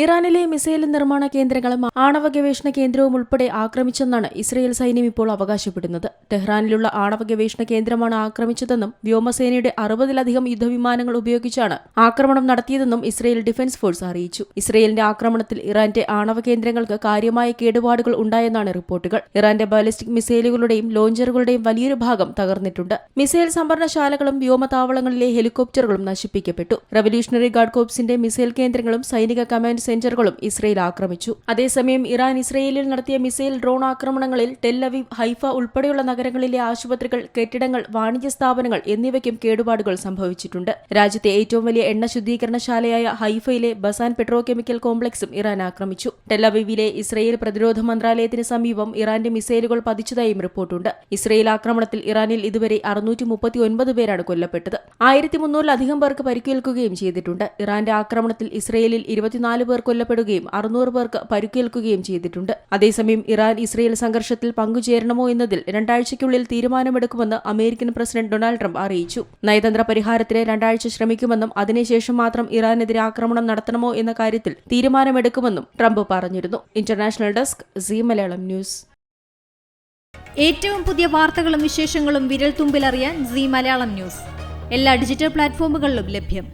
ഇറാനിലെ മിസൈൽ നിർമ്മാണ കേന്ദ്രങ്ങളും ആണവ ഗവേഷണ കേന്ദ്രവും ഉൾപ്പെടെ ആക്രമിച്ചെന്നാണ് ഇസ്രയേൽ സൈന്യം ഇപ്പോൾ അവകാശപ്പെടുന്നത്. ടെഹ്റാനിലുള്ള ആണവ ഗവേഷണ കേന്ദ്രമാണ് ആക്രമിച്ചതെന്നും വ്യോമസേനയുടെ 60-ലധികം യുദ്ധവിമാനങ്ങൾ ഉപയോഗിച്ചാണ് ആക്രമണം നടത്തിയതെന്നും ഇസ്രയേൽ ഡിഫൻസ് ഫോഴ്സ് അറിയിച്ചു. ഇസ്രയേലിന്റെ ആക്രമണത്തിൽ ഇറാന്റെ ആണവ കേന്ദ്രങ്ങൾക്ക് കാര്യമായ കേടുപാടുകൾ ഉണ്ടായെന്നാണ് റിപ്പോർട്ടുകൾ. ഇറാന്റെ ബാലിസ്റ്റിക് മിസൈലുകളുടെയും ലോഞ്ചറുകളുടെയും വലിയൊരു ഭാഗം തകർന്നിട്ടുണ്ട്. മിസൈൽ സംഭരണശാലകളും വ്യോമതാവളങ്ങളിലെ ഹെലികോപ്റ്ററുകളും നശിപ്പിക്കപ്പെട്ടു. റവല്യൂഷണറി ഗാർഡ് കോർപ്സിന്റെ മിസൈൽ കേന്ദ്രങ്ങളും സൈനിക കമാൻഡ് സെന്ററുകളും ഇസ്രയേൽ ആക്രമിച്ചു. അതേസമയം ഇറാൻ ഇസ്രയേലിൽ നടത്തിയ മിസൈൽ ഡ്രോൺ ആക്രമണങ്ങളിൽ ടെൽ അവീവ്, ഹൈഫ ഉൾപ്പെടെയുള്ള നഗരങ്ങളിലെ ആശുപത്രികൾ, കെട്ടിടങ്ങൾ, വാണിജ്യ സ്ഥാപനങ്ങൾ എന്നിവയ്ക്കും കേടുപാടുകൾ സംഭവിച്ചിട്ടുണ്ട്. രാജ്യത്തെ ഏറ്റവും വലിയ എണ്ണ ശുദ്ധീകരണശാലയായ ഹൈഫയിലെ ബസാൻ പെട്രോകെമിക്കൽ കോംപ്ലക്സും ഇറാൻ ആക്രമിച്ചു. ടെൽ അവീവിലെ ഇസ്രയേൽ പ്രതിരോധ മന്ത്രാലയത്തിന് സമീപം ഇറാന്റെ മിസൈലുകൾ പതിച്ചതായും റിപ്പോർട്ടുണ്ട്. ഇസ്രയേൽ ആക്രമണത്തിൽ ഇറാനിൽ ഇതുവരെ 639 പേരാണ് കൊല്ലപ്പെട്ടത്. 1300-ലധികം പേർക്ക് പരിക്കേൽക്കുകയും ചെയ്തിട്ടുണ്ട്. ഇറാന്റെ ആക്രമണത്തിൽ ഇസ്രയേലിൽ 24 പേർ കൊല്ലപ്പെടുകയും 600 പേർക്ക് പരിക്കേൽക്കുകയും ചെയ്തിട്ടുണ്ട്. അതേസമയം ഇറാൻ ഇസ്രയേൽ സംഘർഷത്തിൽ പങ്കുചേരണമോ എന്നതിൽ 2 ആഴ്ചയ്ക്കുള്ളിൽ തീരുമാനമെടുക്കുമെന്ന് അമേരിക്കൻ പ്രസിഡന്റ് ഡൊണാൾഡ് ട്രംപ് അറിയിച്ചു. നയതന്ത്ര പരിഹാരത്തിന് 2 ആഴ്ച ശ്രമിക്കുമെന്നും അതിനുശേഷം മാത്രം ഇറാനെതിരെ ആക്രമണം നടത്തണമോ എന്ന കാര്യത്തിൽ തീരുമാനമെടുക്കുമെന്നും ട്രംപ് പറഞ്ഞിരുന്നു. International desk Zee Malayalam news. ഏറ്റവും പുതിയ വാർത്തകളും വിശേഷങ്ങളും വിരൽത്തുമ്പിലറിയാൻ സീ മലയാളം ന്യൂസ് എല്ലാ ഡിജിറ്റൽ പ്ലാറ്റ്ഫോമുകളിലും ലഭ്യം.